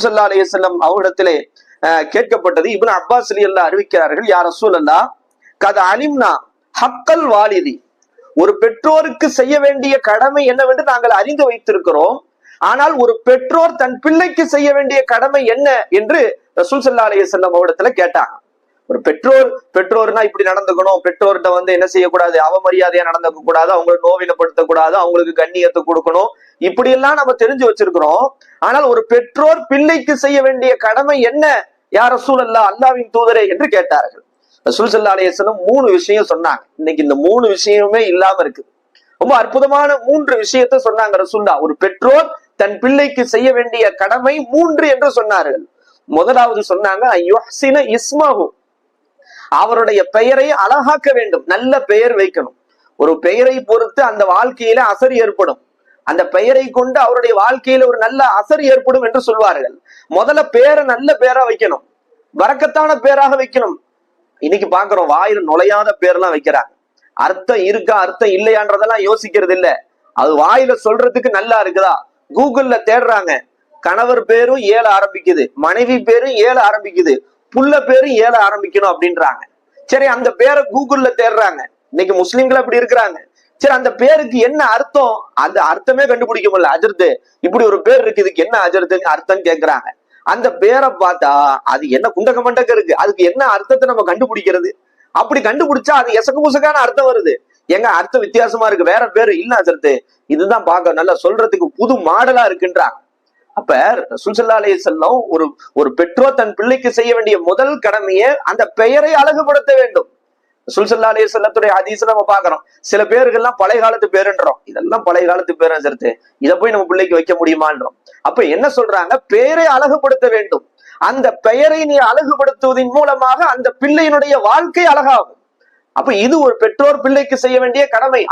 ஸல்லல்லாஹு அலைஹி வஸல்லம் அவரிடத்திலே கேட்கப்பட்டது. இப்னு அப்பாஸ் ரலியல்லாஹு அறிவிக்கிறார்கள், யா ரசூலல்லாஹ் கத அலிம்னா ஹக்கல் வாலிதி, ஒரு பெற்றோருக்கு செய்ய வேண்டிய கடமை என்னவென்று நாங்கள் அறிந்து வைத்திருக்கிறோம். ஆனால் ஒரு பெற்றோர் தன் பிள்ளைக்கு செய்ய வேண்டிய கடமை என்ன என்று ரசூல் ஸல்லல்லாஹு அலைஹி வஸல்லம் அவரிடத்துல கேட்டாங்க. ஒரு பெற்றோர்னா இப்படி நடந்துக்கணும், பெற்றோர்கிட்ட என்ன செய்யக்கூடாது, அவமரியாதையா நடந்துக்க கூடாது, அவங்களை நோவினப்படுத்த கூடாது, அவங்களுக்கு கண்ணியத்தை கொடுக்கணும், இப்படி எல்லாம் நம்ம தெரிஞ்சு வச்சிருக்கிறோம். ஆனால் ஒரு பெற்றோர் பிள்ளைக்கு செய்ய வேண்டிய கடமை என்ன யா ரசூலல்லாஹ், அல்லாஹ்வின் தூதரே என்று கேட்டார்கள். ரசூல் ஸல்லல்லாஹு அலைஹி வஸல்லம் 3 விஷயம் சொன்னாங்க. இன்னைக்கு இந்த 3 விஷயமே இல்லாம இருக்கு. ரொம்ப அற்புதமான 3 விஷயத்தை சொன்னாங்க ரசூலுல்லாஹ். ஒரு பெற்றோர் தன் பிள்ளைக்கு செய்ய வேண்டிய கடமை 3 என்று சொன்னார்கள். முதலாவது சொன்னாங்க, யுஹ்சின இஸ்மஹு, அவருடைய பெயரை அழகாக்க வேண்டும், நல்ல பெயர் வைக்கணும். ஒரு பெயரை பொறுத்து அந்த வாழ்க்கையில அசர் ஏற்படும். அந்த பெயரை கொண்டு அவருடைய வாழ்க்கையில ஒரு நல்ல அசர் ஏற்படும் என்று சொல்வார்கள். முதல்ல பேரை நல்ல பேரா வைக்கணும், வரக்கத்தான பேராக வைக்கணும். இன்னைக்கு பாக்குறோம், வாயில நுழையாத பேர்லாம் வைக்கிறாங்க. அர்த்தம் இருக்கா அர்த்தம் இல்லையான்றதெல்லாம் யோசிக்கிறது இல்ல. அது வாயில சொல்றதுக்கு நல்லா இருக்குதா, கூகுள்ல தேடுறாங்க. கணவர் பேரும் 7 ஆரம்பிக்குது, மனைவி பேரும் 7 ஆரம்பிக்குது, புள்ள பேரும் 7 ஆரம்பிக்கணும் அப்படின்றாங்க. சரி, அந்த பேரை கூகுள்ல தேடுறாங்க. இன்னைக்கு முஸ்லிம்கள் அப்படி இருக்கிறாங்க. சரி, அந்த பேருக்கு என்ன அர்த்தம், அந்த அர்த்தமே கண்டுபிடிக்க முடியல. அஜர்த்து, இப்படி ஒரு பேர் இருக்கு, இதுக்கு என்ன அஜர்த்துக்கு அர்த்தம் கேட்கிறாங்க. அந்த பேரை பார்த்தா அது என்ன குண்டக மண்டக்க இருக்கு, அதுக்கு என்ன அர்த்தத்தை நம்ம கண்டுபிடிக்கிறது? அப்படி கண்டுபிடிச்சா அது எசக்கு முசக்கான அர்த்தம் வருது. எங்க அர்த்தம் வித்தியாசமா இருக்கு, வேற பேரு இல்ல அஜர்த்து, இதுதான் பார்க்க நல்லா சொல்றதுக்கு புது மாடலா இருக்குன்றாங்க. அப்ப ரசூல் ஸல்லல்லாஹு அலைஹி வஸல்லம் ஒரு பெற்றோர் தன் பிள்ளைக்கு செய்ய வேண்டிய முதல் கடமையை அந்த பெயரை அழகுபடுத்த வேண்டும். ரசூல் ஸல்லல்லாஹு அலைஹி வஸல்லத்துடைய ஹதீஸ்ல நம்ம பாக்குறோம், சில பேர்கள்லாம் பழைய காலத்து பேருன்றோம். இதெல்லாம் பழைய காலத்து பேர் அஜர்த்து, இதை போய் நம்ம பிள்ளைக்கு வைக்க முடியுமான்றோம். அப்ப என்ன சொல்றாங்க, பெயரை அழகுபடுத்த வேண்டும். அந்த பெயரை நீ அழகுபடுத்துவதன் மூலமாக அந்த பிள்ளையினுடைய வாழ்க்கை அழகாகும். அப்ப இது ஒரு பெற்றோர் பிள்ளைக்கு செய்ய வேண்டிய கடமை.